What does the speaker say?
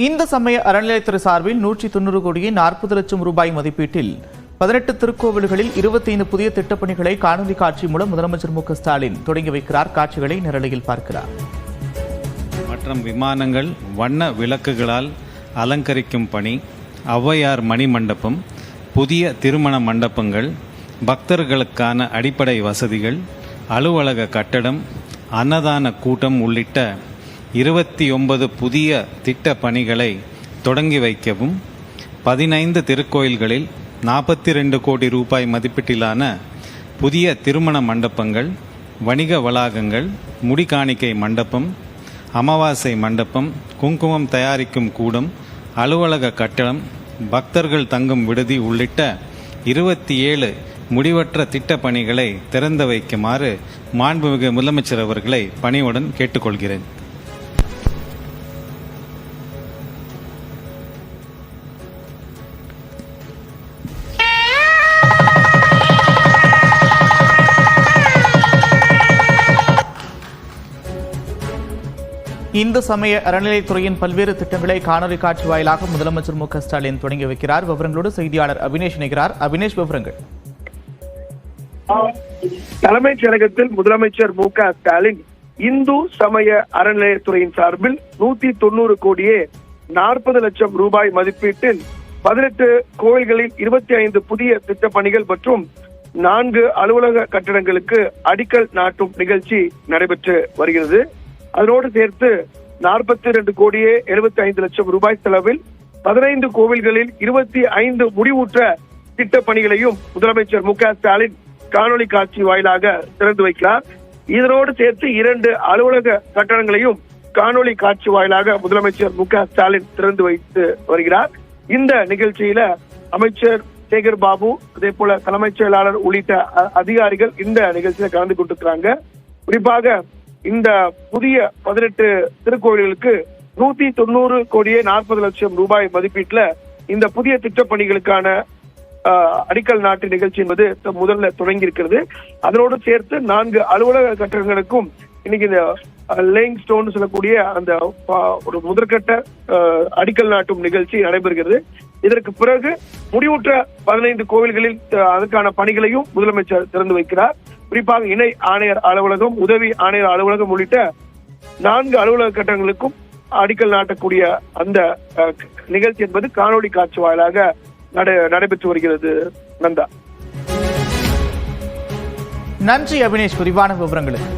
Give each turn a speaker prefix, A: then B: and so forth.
A: இந்து சமய அறநிலையத்துறை சார்பில் 190 கோடியே 40 லட்சம் ரூபாய் மதிப்பீட்டில் 18 திருக்கோவில்களில் 25 புதிய திட்டப்பணிகளை காணொலி காட்சி மூலம் முதலமைச்சர் மு க ஸ்டாலின் தொடங்கி வைக்கிறார். காட்சிகளை நேரலையில் பார்க்கிறார்.
B: மற்றும் விமானங்கள் வண்ண விளக்குகளால் அலங்கரிக்கும் பணி, ஔவையார் மணி மண்டபம், புதிய திருமண மண்டபங்கள், பக்தர்களுக்கான அடிப்படை வசதிகள், அலுவலக கட்டடம், அன்னதான கூட்டம் உள்ளிட்ட 29 புதிய திட்ட பணிகளை தொடங்கி வைக்கவும், 15 திருக்கோயில்களில் 42 கோடி ரூபாய் மதிப்பீட்டிலான புதிய திருமண மண்டபங்கள், வணிக வளாகங்கள், முடிகாணிக்கை மண்டபம், அமாவாசை மண்டபம், குங்குமம் தயாரிக்கும் கூடம், அலுவலக கட்டடம், பக்தர்கள் தங்கும் விடுதி உள்ளிட்ட 27 முடிவற்ற திட்ட பணிகளை திறந்து வைக்குமாறு மாண்புமிகு முதலமைச்சர் அவர்களை பணிவுடன் கேட்டுக்கொள்கிறேன்.
A: இந்து சமய அறநிலையத்துறையின் பல்வேறு திட்டங்களை காணொலி காட்சி வாயிலாக முதலமைச்சர் மு க ஸ்டாலின் தொடங்கி வைக்கிறார். விவரங்களோடு செய்தியாளர் அபினேஷ் இணைகிறார். அபினேஷ், விவரங்கள்.
C: தலைமைச் செயலகத்தில் முதலமைச்சர் மு க ஸ்டாலின் இந்து சமய அறநிலையத்துறையின் சார்பில் 190 கோடியே 40 லட்சம் ரூபாய் மதிப்பீட்டில் 18 கோவில்களில் 25 புதிய திட்ட பணிகள் மற்றும் 4 அலுவலக கட்டடங்களுக்கு அடிக்கல் நாட்டும் நிகழ்ச்சி நடைபெற்று வருகிறது. அதனோடு சேர்த்து 42 கோடியே 75 லட்சம் ரூபாய் செலவில் 15 கோவில்களில் 25 முடிவுற்ற திட்ட பணிகளையும் முதலமைச்சர் மு க ஸ்டாலின் காணொலி காட்சி வாயிலாக திறந்து வைக்கிறார். இதனோடு சேர்த்து 2 அலுவலக கட்டடங்களையும் காணொலி காட்சி வாயிலாக முதலமைச்சர் மு க ஸ்டாலின் திறந்து வைத்து வருகிறார். இந்த நிகழ்ச்சியில அமைச்சர் சேகர் பாபு, அதே போல தலைமைச் செயலாளர் உள்ளிட்ட அதிகாரிகள் இந்த நிகழ்ச்சியில கலந்து கொண்டிருக்கிறாங்க. குறிப்பாக இந்த புதிய 18 திருக்கோயில்களுக்கு 190 கோடியே 40 லட்சம் ரூபாய் மதிப்பீட்டுல இந்த புதிய திட்டப் பணிகளுக்கான அடிக்கல் நாட்டு நிகழ்ச்சி என்பது முதல்ல தொடங்கி இருக்கிறது. அதனோடு சேர்த்து 4 அலுவலக கட்டடங்களுக்கும் இன்னைக்கு இந்த லேயிங் ஸ்டோன் சொல்லக்கூடிய அந்த ஒரு முதற்கட்ட அடிக்கல் நாட்டும் நிகழ்ச்சி நடைபெறுகிறது. இதற்கு பிறகு முடிவுற்ற 15 கோவில்களில் அதற்கான பணிகளையும் முதலமைச்சர் திறந்து வைக்கிறார். குறிப்பாக இணை ஆணையர் அலுவலகம், உதவி ஆணையர் அலுவலகம் உள்ளிட்ட 4 அலுவலக கட்டடங்களுக்கும் அடிக்கல் நாட்டக்கூடிய அந்த நிகழ்ச்சி என்பது காணொலி காட்சி வாயிலாக நடைபெற்று வருகிறது. நந்தா,
A: நன்றி அபினேஷ், விரிவான விவரங்களுக்கு.